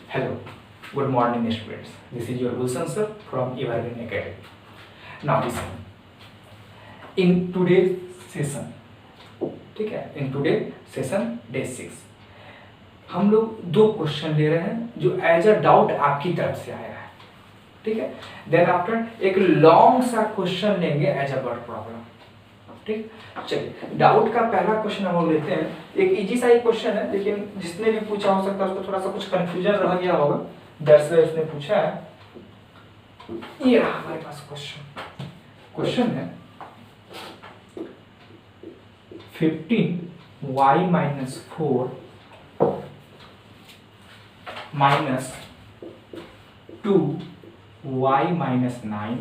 Hello, good morning students. This is your Gulshan sir from Evergreen Academy. Now listen. In today's session, ठीक है, in today's session day 6 हम लोग दो question ले रहे हैं जो एज अ डाउट आपकी तरफ से आया है, ठीक है. देन आफ्टर एक लॉन्ग सा क्वेश्चन लेंगे एज अ वर्ड प्रॉब्लम. ठीक, चलिए डाउट का पहला क्वेश्चन हम लोग लेते हैं. एक इजी सा ही क्वेश्चन है, लेकिन जिसने भी पूछा हो सकता है उसको थोड़ा सा कुछ कंफ्यूजन रह गया होगा, दैट्स व्हाई उसने पूछा है. ये रहा हमारे पास क्वेश्चन है 15y minus 4 minus 2y minus 9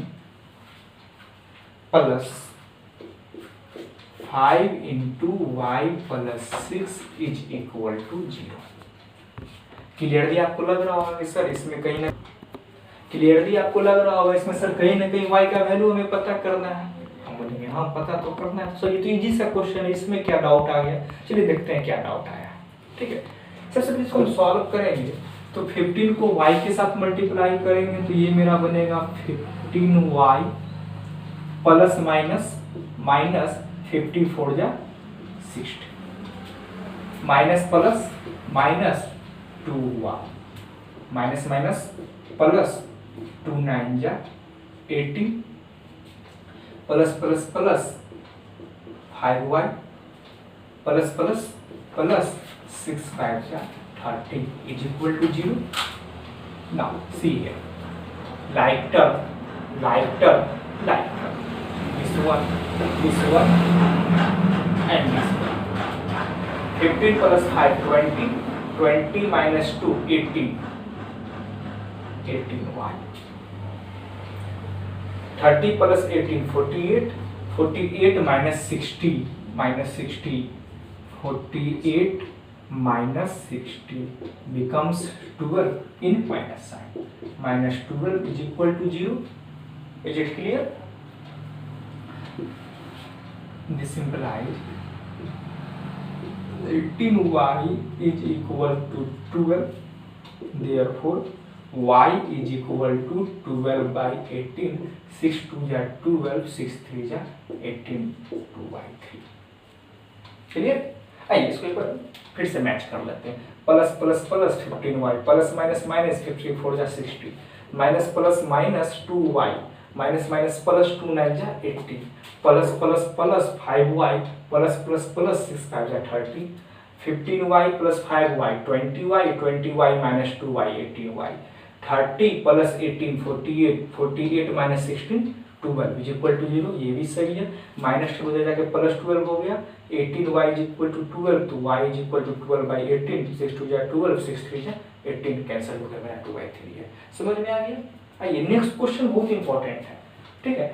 plus 5 into y plus 6 is equal to 0. Clearly आपको लग रहा होगा कि सर इसमें कहीं ना क्लियरली आपको लग रहा होगा इसमें सर कहीं ना कहीं y का वैल्यू हमें पता करना है. हम बोलेंगे हाँ पता तो करना है. सर ये तो इजी सा क्वेश्चन है, इसमें क्या डाउट आ गया. चलिए देखते हैं क्या डाउट आया. ठीक है, सबसे पहले इसको हम सॉल्व करेंगे. तो 15 को y के साथ मल्टीप्लाई करेंगे तो ये मेरा बनेगा 15y प्लस माइनस माइनस 54 जा 60 minus plus minus 2y minus minus plus 2 9 जा 18 plus plus plus 5y plus plus plus 6 5 जा 30 is equal to 0. Now see here, like term like term like term, this one and this one. 15 plus 5 20 20 minus 2 18 18y. 30 plus 18 48 48 minus 60 48 minus 60 becomes 12 in minus sign. Minus 12 is equal to 0. Is it clear? This implies 18y is equal to 12. Therefore, y is equal to 12 by 18. 6 2 जा 12, 6 3 जा 18, 2/3. Clear? आइए इसको एक बार फिर से match कर लेते हैं. Plus plus plus 15y plus minus minus 54 जा 60 minus plus minus 2y minus minus plus 2 9 जा 80 plus plus plus 5y plus plus plus 6 5 जा 30 15y plus 5y 20y minus 2y 18y 30 plus 18 48 minus 16 12 is equal to 0. ये भी सही है. Minus 2 उधर जाके plus 12 हो गया. 18y इज इक्वल टू 12 तो y is equal to 12 by 18. 6 2 जा 12 6 3 जा 18 कैंसिल हो गया, मेरा 2/3 है. समझ में आ गया. आइए नेक्स्ट क्वेश्चन बहुत इंपॉर्टेंट है. ठीक है,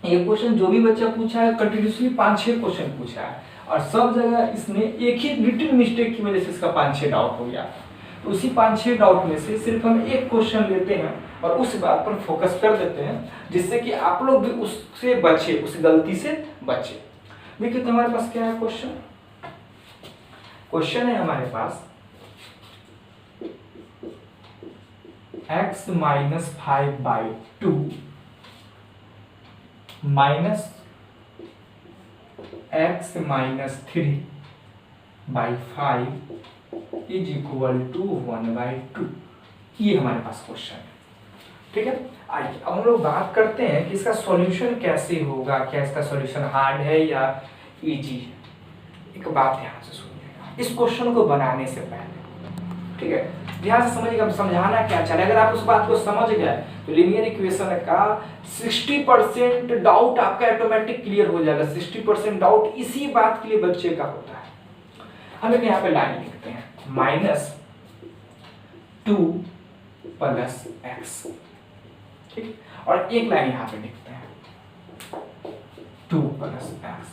ये क्वेश्चन जो भी बच्चा पूछा है कंटिन्यूसली 5-6 क्वेश्चन पूछा है और सब जगह इसने एक ही लिटिल मिस्टेक की वजह से इसका 5-6 डाउट हो गया. तो उसी 5-6 डाउट में से सिर्फ हम एक क्वेश्चन लेते हैं और उस बात पर फोकस कर देते हैं जिससे कि आप लोग भी उससे बचे, उस गलती से बचे. देखिए तो हमारे पास क्या है क्वेश्चन है हमारे पास x minus 5/2 minus x minus 3/5 is equal to 1/2. ये हमारे पास क्वेश्चन है. ठीक है, आइए अब हम लोग बात करते हैं कि इसका सॉल्यूशन कैसे होगा. क्या इसका सॉल्यूशन हार्ड है या इजी है. एक बात ध्यान से सुनिएगा इस क्वेश्चन को बनाने से पहले. ठीक है, ध्यान से समझिएगा समझाना क्या चले. अगर आप उस बात को समझ गए तो लीनियर इक्वेशन का 60% डाउट आपका ऑटोमेटिक क्लियर हो जाएगा. 60% डाउट इसी बात के लिए बच्चे का होता है. हम एक यहाँ पे लाइन लिखते हैं माइनस 2 प्लस एक्स. ठीक, और एक लाइन यहाँ पे लिखते हैं 2 प्लस एक्स.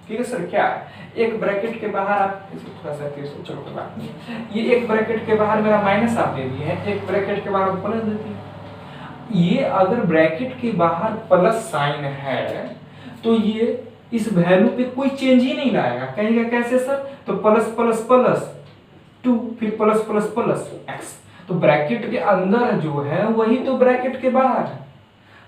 ठीक है सर, क्या है एक ब्रैकेट के बाहर आप थोड़ा सा चलो कोई बात नहीं. ये एक ब्रैकेट के बाहर मेरा माइनस आप दे दिए हैं, एक ब्रैकेट के बाहर प्लस दे दिए. ये अगर ब्रैकेट के बाहर प्लस साइन है तो ये इस वैल्यू पे कोई चेंज ही नहीं लाएगा. कहेगा कैसे सर, तो प्लस प्लस प्लस 2 फिर प्लस प्लस प्लस x, तो ब्रैकेट के अंदर जो है वही तो ब्रैकेट के बाहर है,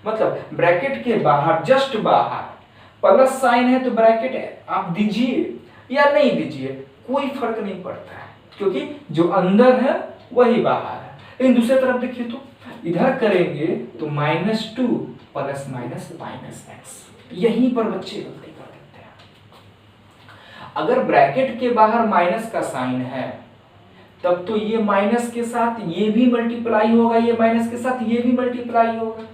मतलब ब्रैकेट के बाहर जस्ट बाहर प्लस साइन है तो ब्रैकेट आप दीजिए या नहीं दीजिए कोई फर्क नहीं पड़ता है, क्योंकि जो अंदर है वही बाहर है। लेकिन दूसरी तरफ देखिए तो इधर करेंगे तो -2 प्लस माइनस माइनस एक्स, यहीं पर बच्चे गलती कर देते हैं। अगर ब्रैकेट के बाहर माइनस का साइन है तब तो ये माइनस के साथ ये भी मल्टीप्लाई होगा, ये माइनस के साथ ये भी मल्टीप्लाई होगा।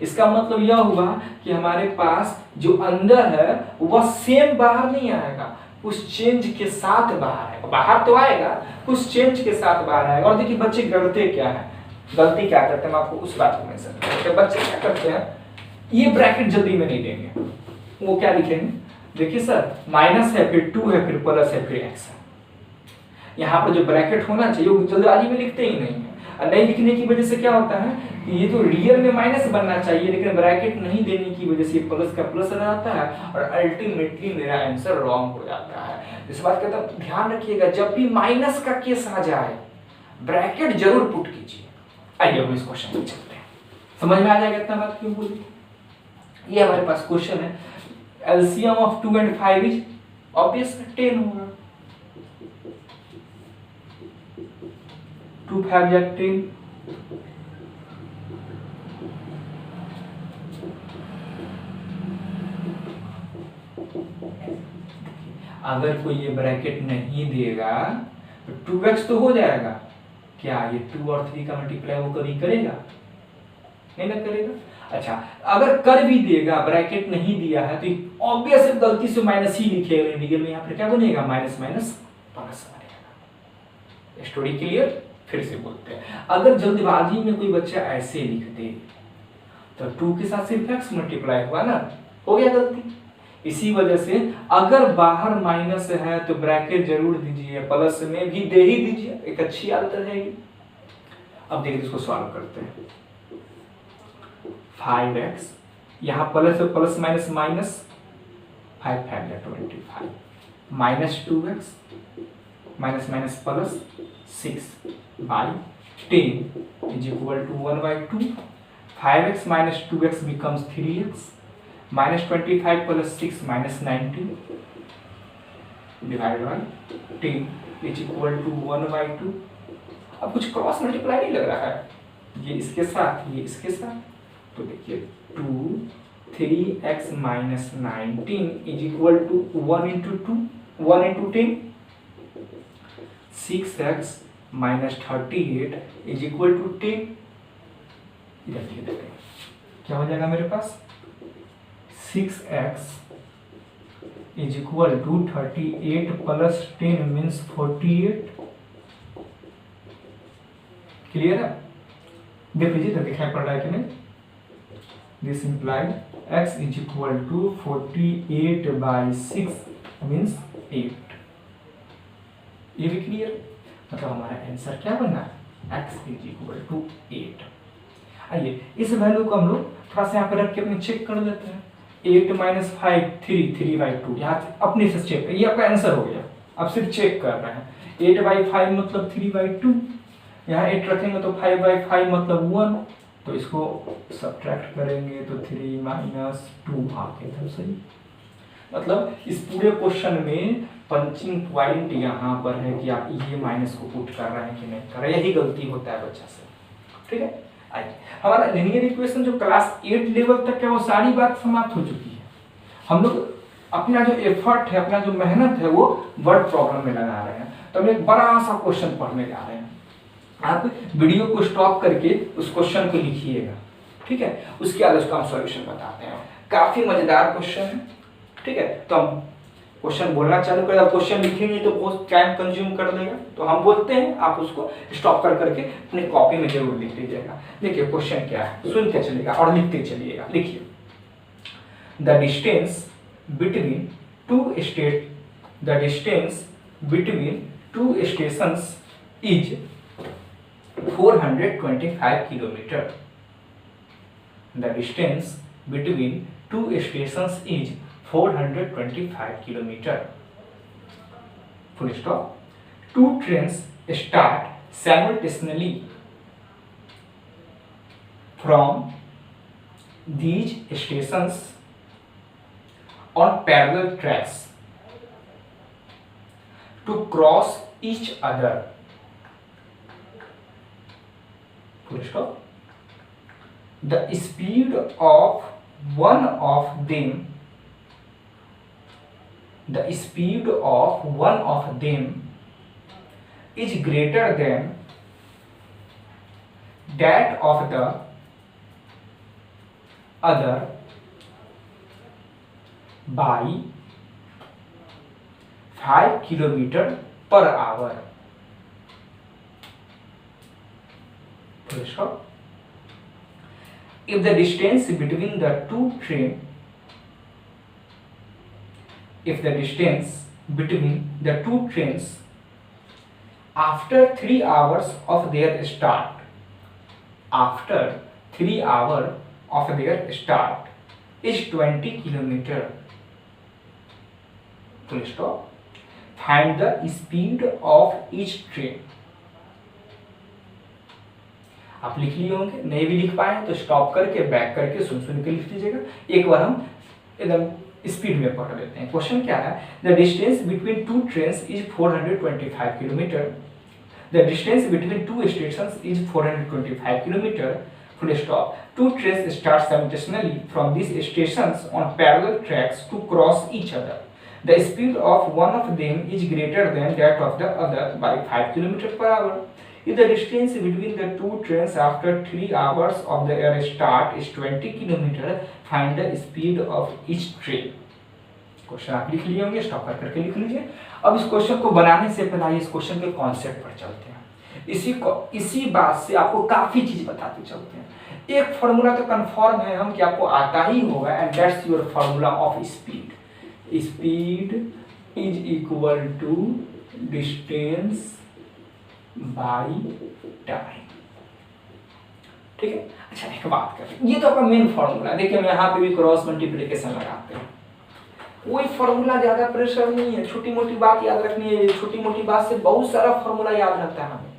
इसका मतलब यह हुआ कि हमारे पास जो अंदर है वह सेम बाहर नहीं आएगा, कुछ चेंज के साथ बाहर आएगा। बाहर तो आएगा, कुछ चेंज के साथ बाहर आएगा। और देखिए बच्चे गलती क्या है, गलती क्या करते हैं, मैं आपको उस बात को मेंशन करते हैं। बच्चे क्या करते हैं, ये ब्रैकेट जल्दी में नहीं देंगे, वो क्या लिखेंगे, देखिए सर माइनस है फिर 2 है फिर प्लस है फिर x है। यहाँ पर जो ब्रैकेट होना चाहिए वो जल्दबाजी में लिखते ही नहीं है। और नहीं लिखने की वजह से क्या होता है कि ये तो रियल में माइनस बनना चाहिए, लेकिन ब्रैकेट नहीं देने की वजह से प्लस का प्लस रह जाता है और अल्टीमेटली मेरा आंसर रॉन्ग हो जाता है। इस बात का तो ध्यान रखिएगा, जब भी माइनस का केस आ जाए ब्रैकेट जरूर पुट कीजिए। आइए हम इस क्वेश्चन में चलते हैं, समझ में आ जाएगा इतना बात क्यों बोली। ये हमारे पास क्वेश्चन है, LCM of 2 and 5 is obvious 10 होगा। 2 5 या 10, अगर कोई ये ब्रैकेट नहीं देगा तो 2x तो हो जाएगा, क्या ये 2 और 3 का मल्टीप्लाई वो कभी करेगा, नहीं ना करेगा। अच्छा अगर कर भी देगा, ब्रैकेट नहीं दिया है तो ऑब्वियस गलती से माइनस ही लिखेगा, रियल में यहाँ पर क्या बनेगा, माइनस माइनस प्लस बनेगा। स्टोरी क्लियर, फिर से बोलते हैं, अगर जल्दबाजी में कोई बच्चा ऐसे लिख दे तो 2 के साथ सिर्फ x मल्टीप्लाई हुआ ना, हो गया गलती। इसी वजह से अगर बाहर माइनस है तो ब्रैकेट जरूर दीजिए, प्लस में भी दे ही दीजिए, एक अच्छी आदत रहेगी। अब देखिए इसको सॉल्व करते हैं। 5x यहाँ प्लस प्लस माइनस माइनस 5 5 या 25 minus 2x minus minus plus 6 by 10 is equal to 1 by 2. 5x minus 2x becomes 3x. Minus 25 plus 6 minus 19 divided by 10 is equal to 1 by 2. अब कुछ क्रॉस मल्टीप्लाई नहीं लग रहा है, ये इसके साथ ये इसके साथ, तो देखिए 2 3x minus 19 is equal to 1 into 2 1 into 10, 6x minus 38 is equal to 10। इधर लिख देते हैं, क्या हो जाएगा मेरे पास, 6x is equal to 38 plus 10 means 48। Clear है, देख लीजिए तो दिखाई पड़ रहा है कि नहीं। This implies x is equal to 48 by 6 means 8। ये भी क्लियर, मतलब हमारा आंसर क्या बना, x is equal to 8। आइए इस वैल्यू को हम लोग थोड़ा सा यहाँ पर रख के अपने चेक कर लेते हैं। 8 minus 5 3 by 2, यहाँ से अपने से चेक, ये आपका आंसर हो गया। अब सिर्फ चेक कर रहे हैं, 8 by 5 मतलब 3 by 2, यहाँ 8 रखेंगे तो 5 by 5 मतलब 1, तो इसको सब्ट्रैक्ट करेंगे तो 3 minus 2 आ गया सही। मतलब इस पूरे क्वेश्चन में पंचिंग पॉइंट यहाँ पर है कि आप ये माइनस को पुट कर रहे हैं कि नहीं कर रहे हैं, यही गलती होता है बच्चा से। ठीक है, आइए हमारा लिनियर इक्वेशन जो क्लास 8 लेवल तक है वो सारी बात समाप्त हो चुकी है। हम लोग अपना जो एफर्ट है, अपना जो मेहनत है वो वर्ड प्रॉब्लम में लगा रहे हैं। तो हम एक बड़ा सा क्वेश्चन पढ़ने जा रहे हैं, आप वीडियो को स्टॉप करके उस क्वेश्चन को लिखिएगा, ठीक है, उसके बाद उसका हम सॉल्यूशन बताते हैं। काफी मजेदार क्वेश्चन है, ठीक है। तो हम क्वेश्चन बोलना चालू करें, अब क्वेश्चन लिखेंगे तो बहुत टाइम कंज्यूम कर देगा, तो हम बोलते हैं, आप उसको स्टॉप कर करके अपनी कॉपी में जरूर लिख लीजिएगा। देखिए क्वेश्चन क्या है, सुनते चलिएगा और लिखते चलिएगा। लिखिए, the distance between two stations is 425 kilometre. The distance between two stations is 425 kilometer. Full stop. two trains start simultaneously from these stations on parallel tracks to cross each other. Full stop. The speed of one of them is greater than that of the other by 5 km/h. Full stop. If the distance between the two trains after 3 hours of their start is 20 km. Full stop. Find the speed of each train. आप लिख लिए होंगे, नहीं भी लिख पाए तो stop करके बैक करके सुन के लिख लीजिएगा। एक बार हम एकदम स्पीड में पढ़ लेते हैं। क्वेश्चन क्या है? The distance between two trains is 425 kilometre. The distance between two stations is 425 kilometre. Full stop. Two trains start simultaneously from this stations on parallel tracks to cross each other. The speed of one of them is greater than that of the other by 5 km/h. If the distance between the two trains after 3 hours of their start is 20 km, find the speed of each train. Question आप लिख लिए होंगे, stop करके लिख लीजिए। अब इस question को बनाने से पहले इस क्वेश्चन के कॉन्सेप्ट पर चलते हैं। इसी बात से आपको काफी चीज बताते चलते हैं। एक फॉर्मूला तो कंफर्म है हम कि आपको आता ही होगा, and that's your formula of speed. Speed is equal to distance by time। ठीक है। अच्छा, एक बात करें, ये तो आपका मेन फॉर्मूला। देखिए हम यहाँ पे भी क्रॉस मल्टीप्लिकेशन लगाते हैं। कोई फॉर्मूला ज्यादा प्रेशर नहीं है, छोटी मोटी बात याद रखनी है। छोटी मोटी बात से बहुत सारा फॉर्मूला याद रहता है हमें।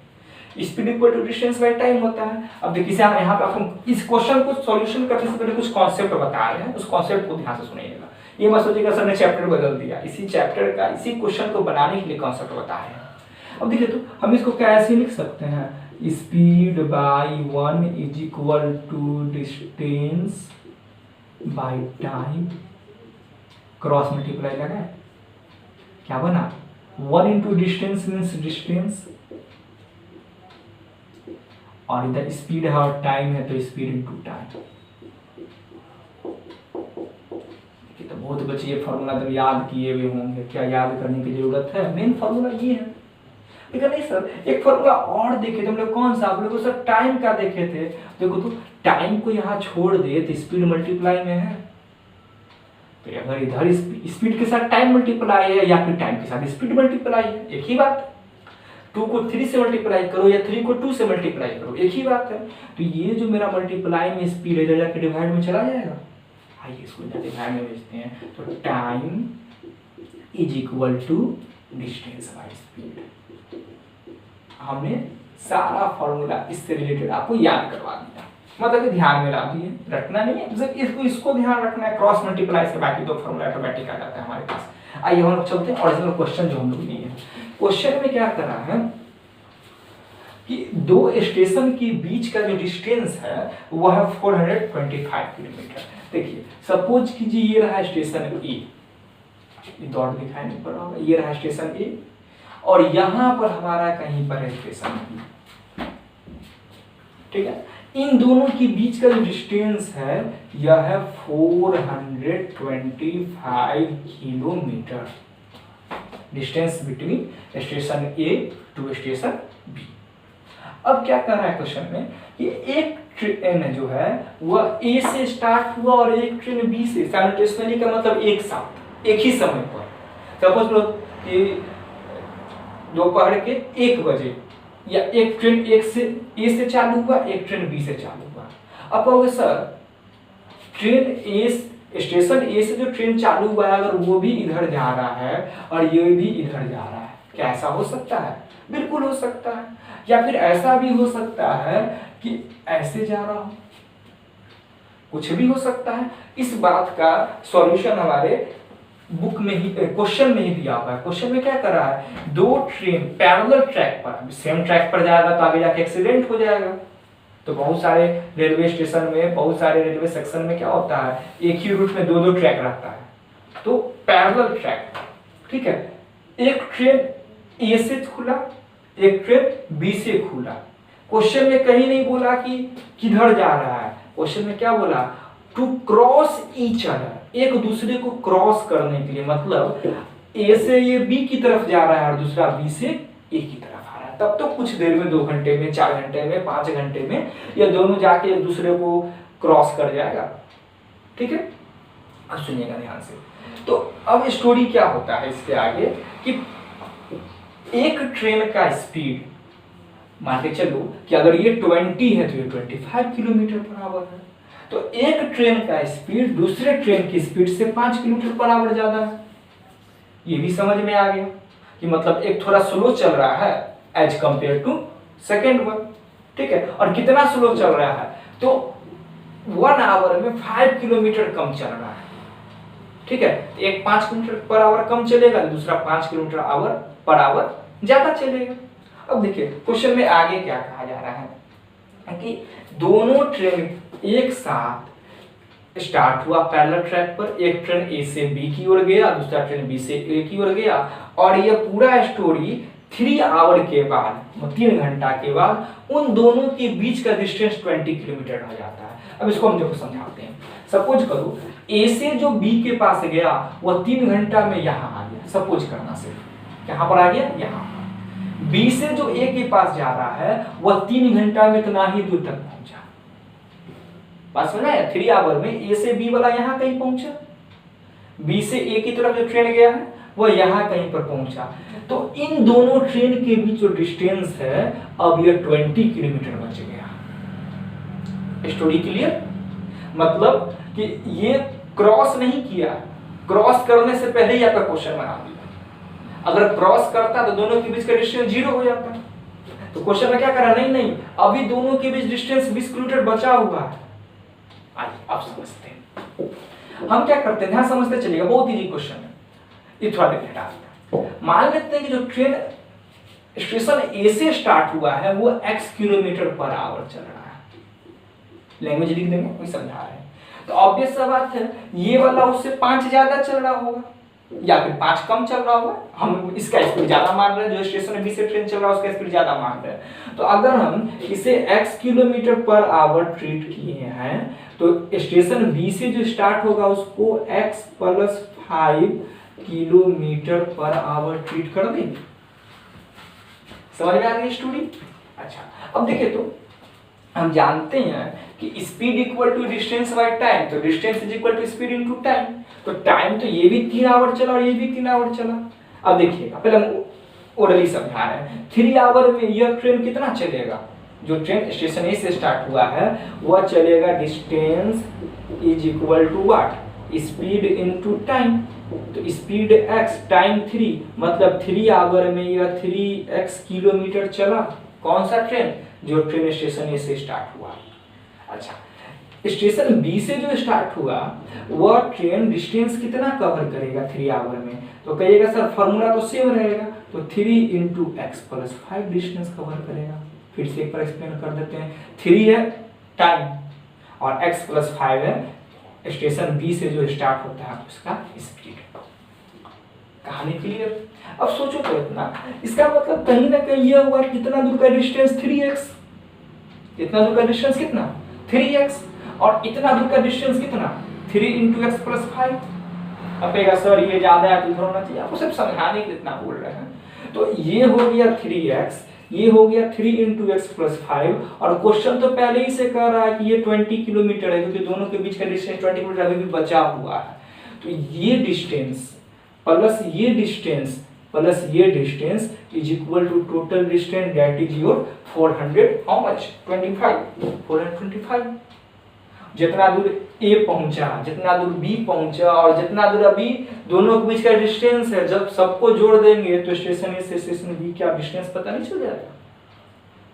Speed equal to distance by time होता है। अब देखिए यहाँ पे आपको इस क्वेश्चन को सॉल्यूशन करने से पहले कुछ कॉन्सेप्ट बता रहे हैं, उस कॉन्सेप्ट को ध्यान से सुनिएगा। ये मत सोचिएगा सर ने चैप्टर बदल दिया, इसी चैप्टर का इसी क्वेश्चन को बनाने के लिए कॉन्सेप्ट बता रहे हैं। अब देखिए तो हम इसको कैसे लिख सकते हैं? Speed by 1 is equal to distance by time cross multiply लगाए, क्या बना? 1 इंटू डिस्टेंस मीन्स डिस्टेंस, और इधर स्पीड है और टाइम है तो स्पीड इंटू टाइम। तो बहुत बच्चे ये फॉर्मूला तो याद किए हुए होंगे, क्या याद करने की जरूरत है? मेन फॉर्मूला ये है। लेकिन नहीं सर, एक फॉर्मूला और देखे थे हम लोग। कौन सा? आप लोग सर टाइम का देखे थे। देखो तो टाइम को यहाँ छोड़ दे तो स्पीड मल्टीप्लाई में है, तो अगर इधर स्पीड के साथ टाइम मल्टीप्लाई है या फिर टाइम के साथ स्पीड मल्टीप्लाई है, एक ही बात। 2 को 3 से मल्टीप्लाई करो या 3 को 2 से मल्टीप्लाई करो, एक ही बात है। तो ये जो मेरा मल्टीप्लाई में स्पीड है जाके डिवाइड में चला जाएगा। आइए इसको डिवाइड में भेजते हैं। तो time is equal to distance by speed. हमने सारा फॉर्मूला इससे रिलेटेड आपको याद करवा दिया, मतलब कि ध्यान में ला दिए। रखना नहीं है, इसको ध्यान रखना है। क्रॉस मल्टीप्लाई से बाकी तो फॉर्मूला ऑटोमेटिक आ जाता है हमारे पास। आइए हम लोग चलते हैं ओरिजिनल क्वेश्चन जो हम लोग लिए हैं। क्वेश्चन में क्या कर रहा है कि दो स्टेशन के बीच का जो डिस्टेंस है वह है 425 किलोमीटर। देखिए सपोज कीजिए ये रहा स्टेशन ए, दौड़ दिखाई नहीं पड़ रहा होगा, ये रहा स्टेशन ए और यहां पर हमारा कहीं पर है स्टेशन बी। ठीक है, इन दोनों के बीच का जो डिस्टेंस है यह है 425 kilometre. Distance between station A to station B. अब क्या कर रहा है क्वेश्चन में कि एक ट्रेन जो है वह ए से स्टार्ट हुआ और एक ट्रेन बी से, साइमल्टेनियसली का मतलब एक साथ एक ही समय पर। सपोज लो कि दोपहर के 1 बजे या एक ट्रेन ए से चालू हुआ, एक ट्रेन बी से चालू हुआ। अब कहोगे सर ट्रेन ए स्टेशन ए से जो ट्रेन चालू हुआ है अगर वो भी इधर जा रहा है और ये भी इधर जा रहा है, क्या ऐसा हो सकता है? बिल्कुल हो सकता है। या फिर ऐसा भी हो सकता है कि ऐसे जा रहा हो, कुछ भी हो सकता है। इस बात का सॉल्यूशन हमारे बुक में ही, क्वेश्चन में ही दिया हुआ है। क्वेश्चन में क्या कर रहा है, दो ट्रेन पैरेलल ट्रैक पर, सेम ट्रैक पर जाएगा तो आगे जाके एक्सीडेंट हो जाएगा। तो बहुत सारे रेलवे स्टेशन में, बहुत सारे रेलवे सेक्शन में क्या होता है, एक ही रूट में दो दो ट्रैक रहता है, तो पैरेलल ट्रैक, ठीक है। एक ट्रेन ए से खुला, एक ट्रेन बी से खुला। क्वेश्चन में कहीं नहीं बोला कि किधर जा रहा है, क्वेश्चन में क्या बोला, टू क्रॉस ईच अदर, एक दूसरे को क्रॉस करने के लिए, मतलब ए से ये बी की तरफ जा रहा है और दूसरा बी से ए की तरफ आ रहा है। तब तो कुछ देर में, 2 घंटे में, 4 घंटे में, 5 घंटे में ये दोनों जाके एक दूसरे को क्रॉस कर जाएगा, ठीक है। अब सुनिएगा ध्यान से। तो अब स्टोरी क्या होता है इसके आगे कि एक ट्रेन का स्पीड मान के चलो कि अगर ये 20 है तो ये 25 किलोमीटर पर आवर है, तो एक ट्रेन का स्पीड दूसरे ट्रेन की स्पीड से 5 किलोमीटर पर आवर ज्यादा है। ये भी समझ में आ गया कि मतलब एक थोड़ा स्लो चल रहा है as compare to second one, ठीक है। और कितना स्लो चल रहा है, तो 1 आवर में 5 किलोमीटर कम चल रहा है, ठीक है। एक 5 किलोमीटर पर आवर कम चलेगा, दूसरा 5 किलोमीटर पर आवर ज्यादा चलेगा। अब देखिए क्वेश्चन में आगे क्या कहा जा रहा है कि दोनों ट्रेन एक साथ स्टार्ट हुआ पैरेलल ट्रैक पर, एक ट्रेन ए से बी की ओर गया, दूसरा ट्रेन बी से ए की ओर गया, और ये पूरा स्टोरी 3 आवर के बाद, 3 घंटा के बाद उन दोनों के बीच का डिस्टेंस 20 किलोमीटर हो जाता है। अब इसको हम देखो समझाते हैं। सपोज करो ए से जो बी के पास गया वह 3 घंटा में यहाँ आ गया, सपोज करना, सिर्फ कहाँ पर आ गया, यहाँ। बी से जो ए के पास जा रहा है वह 3 घंटा में इतना ही दूर तक पहुंचा। बात समझ आया? 3 आवर में ए से बी वाला यहाँ कहीं पहुंचा, बी से ए की तरफ जो ट्रेन गया है वह यहाँ कहीं पर पहुंचा। तो इन दोनों ट्रेन के बीच जो डिस्टेंस है अब ये 20 किलोमीटर बच गया। Story clear? मतलब कि ये क्रॉस नहीं किया, क्रॉस करने से पहले ही आपका क्वेश्चन बना दिया। अगर क्रॉस करता तो दोनों के बीच का डिस्टेंस 0 हो जाता। तो क्वेश्चन में क्या करा, नहीं अभी दोनों के बीच डिस्टेंस 20 किलोमीटर बचा हुआ है। आइए आप समझते हैं, हम क्या करते हैं, ध्यान समझते चलिएगा, बहुत इजी क्वेश्चन है। ये थोड़ा देख लेना। मान लेते हैं कि जो ट्रेन स्टेशन ए से स्टार्ट हुआ है वो x किलोमीटर पर आवर चल रहा है, लैंग्वेज लिख देंगे, वही समझा रहे हैं। तो ऑब्वियस सा बात है ये वाला उससे 5 ज्यादा चल रहा होगा या फिर 5 कम चल रहा होगा। हम इसका स्पीड ज्यादा मान रहे हैं, जो स्टेशन बी से ट्रेन चल रहा है उसका स्पीड ज्यादा मान रहे हैं। तो अगर हम इसे x kilometre per hour treat किए हैं तो स्टेशन बी से जो स्टार्ट होगा उसको x + 5 kilometre per hour treat कर देंगे। समझ में आ गई स्टोरी? अच्छा, अब देखिए तो हम जानते हैं कि speed equal to distance by time, तो distance is equal to speed into time. तो टाइम तो ये भी 3 आवर चला और ये भी 3 आवर चला। अब देखिए पहले हम ओरली समझा रहे हैं। 3 आवर में यह ट्रेन कितना चलेगा, जो ट्रेन स्टेशन ए से स्टार्ट हुआ है वह चलेगा distance is equal to what, speed into time. तो स्पीड x, टाइम 3, मतलब 3 आवर में यह 3x किलोमीटर चला। कौन सा ट्रेन, जो ट्रेन स्टेशन ए से स्टार्ट हुआ। अच्छा, स्टेशन बी से जो स्टार्ट हुआ वह ट्रेन डिस्टेंस कितना कवर करेगा 3 आवर में, तो कहिएगा सर फॉर्मूला तो सेम रहेगा, तो 3 × x + 5 डिस्टेंस कवर करेगा। फिर से एक बार एक्सप्लेन कर देते हैं। 3 है टाइम और x + 5 है स्टेशन बी से जो स्टार्ट होता है उसका स्पीड। कहानी क्लियर? अब सोचो तो इतना, इसका मतलब कहीं ना कहीं यह हुआ कितना दूर का डिस्टेंस 3x, इतना दूर का डिस्टेंस कितना 3x, और इतना दूर का डिस्टेंस कितना 3 × x + 5। अब कहेगा सर ये ज्यादा है तो इधर होना चाहिए, आपको सिर्फ समझाने के लिए इतना बोल रहे हैं। तो ये हो गया 3x, ये हो गया 3 × x + 5, और क्वेश्चन तो पहले ही से कह रहा है कि ये 20 किलोमीटर है क्योंकि दोनों के बीच का डिस्टेंस 20 किलोमीटर अभी भी बचा हुआ है। तो ये डिस्टेंस प्लस ये डिस्टेंस प्लस ये distance is equal to total distance, that is your 400 how much 25 425। जितना दूर ए पहुंचा, जितना दूर बी पहुंचा और जितना दूर अभी दोनों के बीच का डिस्टेंस है, जब सबको जोड़ देंगे तो स्टेशन ए से स्टेशन बी का डिस्टेंस पता नहीं चल जाएगा।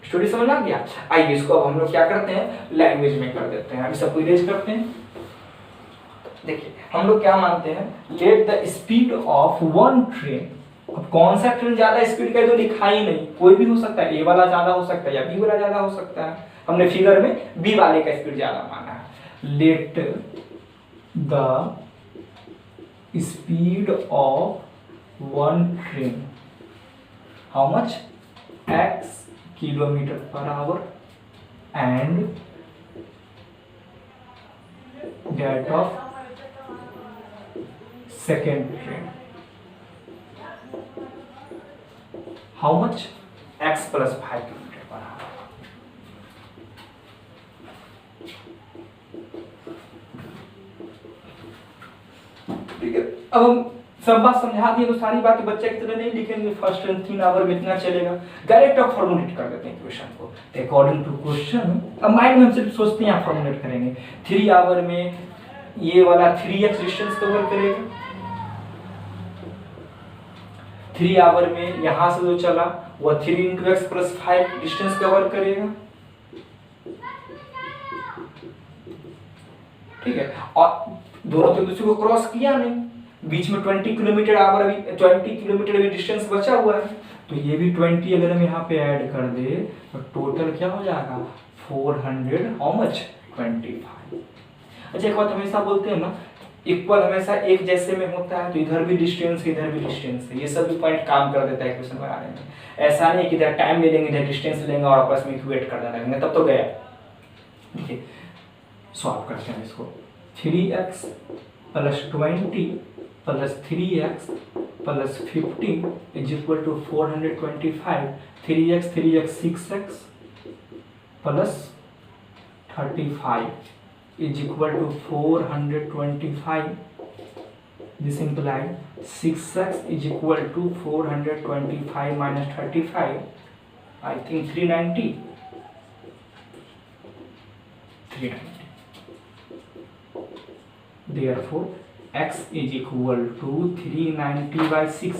स्टोरी समझ आ गया? आइए इसको अब हम लोग क्या करते हैं, लैंग्वेज में कर देते हैं। अभी सबको इरेज करते हैं। देखिए हम लोग क्या मानते हैं, let the speed of one train. अब कौन सा ट्रेन ज्यादा स्पीड का है तो लिखा ही नहीं, कोई भी हो सकता है, ए वाला ज्यादा हो सकता है या बी वाला ज्यादा हो सकता है। हमने फिगर में बी वाले का स्पीड ज्यादा माना है। Let the speed of one train how much, x kilometre per hour and that of second train how much, x plus 5 kilometre per hour. ठीक है, अब हम सब बात समझा दिए तो सारी बात बच्चे की तरह नहीं लिखेंगे, फर्स्ट एंड 3 आवर में इतना चलेगा। डायरेक्ट अब फॉर्मुलेट कर देते हैं क्वेश्चन को अकॉर्डिंग टू क्वेश्चन। अब माइंड में हम सिर्फ सोचते हैं फॉर्मुलेट करेंगे। 3 आवर में ये वाला 3x डिस्टेंस कवर करेगा, 3 आवर में यहां से जो चला वह 3 × x + 5 डिस्टेंस कवर करेगा। ठीक है, और दोनों तो दूसरे को क्रॉस किया नहीं, बीच में 20 किलोमीटर आवर अभी 20 किलोमीटर भी डिस्टेंस बचा हुआ है, तो ये भी 20 अगर हम यहाँ पे ऐड कर दे तो टोटल क्या हो जाएगा 400 हाउ मच 25। अच्छा एक बात हमेशा बोलते हैं ना, इक्वल हमेशा एक जैसे में होता है, तो इधर भी डिस्टेंस है इधर भी डिस्टेंस है, ये सब भी पॉइंट काम कर देता है क्वेश्चन बनाने में। ऐसा नहीं कि इधर टाइम ले लेंगे इधर डिस्टेंस लेंगे और आपस में इक्वेट कर देंगे, तब तो गया। देखिए सॉल्व करते हैं इसको। 3x + 20 + 3x + 15 = 425। 3x 6x + 35 = 425। This implies 6x = 425 - 35, I think 390। Therefore x = 390/6।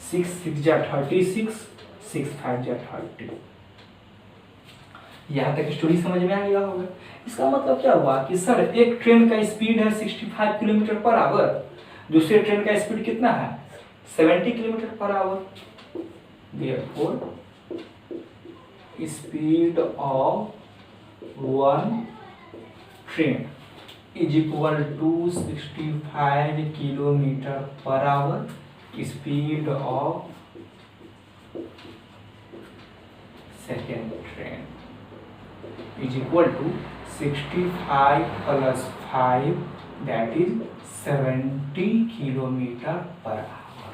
6 6 जा 36, 6 5 जा 30। यहाँ तक स्टोरी समझ में आ गया होगा। इसका मतलब क्या हुआ कि सर एक ट्रेन का स्पीड है 65 किलोमीटर पर आवर, दूसरे ट्रेन का स्पीड कितना है 70 kilometre per hour. Therefore speed of one train = 65 kilometre per hour. Speed of second train = 65 + 5 that is 70 kilometre per hour.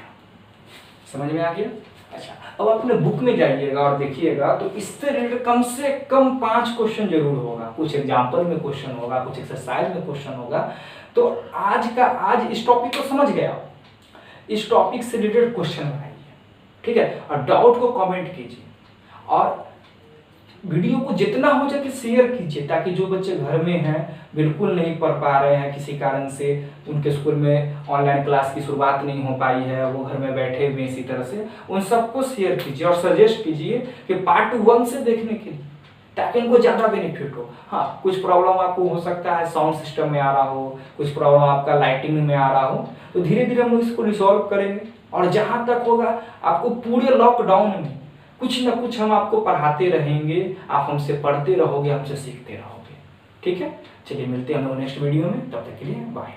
समझ में आ गया? अच्छा अब अपने बुक में जाइएगा और देखिएगा तो इससे रिलेटेड कम से कम 5 क्वेश्चन जरूर होगा, कुछ एग्जाम्पल में क्वेश्चन होगा, कुछ एक्सरसाइज में क्वेश्चन होगा। तो आज इस टॉपिक को समझ गया, इस टॉपिक से रिलेटेड क्वेश्चन बनाइए, ठीक है, और डाउट को कमेंट कीजिए और वीडियो को जितना हो सके शेयर कीजिए, ताकि जो बच्चे घर में हैं बिल्कुल नहीं पढ़ पा रहे हैं किसी कारण से, उनके स्कूल में ऑनलाइन क्लास की शुरुआत नहीं हो पाई है, वो घर में बैठे हुए इसी तरह से, उन सबको शेयर कीजिए और सजेस्ट कीजिए कि पार्ट 1 से देखने के लिए, ताकि उनको ज़्यादा बेनिफिट हो। हाँ कुछ प्रॉब्लम आपको हो सकता है साउंड सिस्टम में आ रहा हो, कुछ प्रॉब्लम आपका लाइटिंग में आ रहा हो, तो धीरे धीरे हम लोग इसको रिसॉल्व करेंगे और जहाँ तक होगा आपको पूरे लॉकडाउन में कुछ ना कुछ हम आपको पढ़ाते रहेंगे, आप हमसे पढ़ते रहोगे, हमसे सीखते रहोगे। ठीक है, चलिए मिलते हैं हम लोग नेक्स्ट वीडियो में, तब तक के लिए बाय।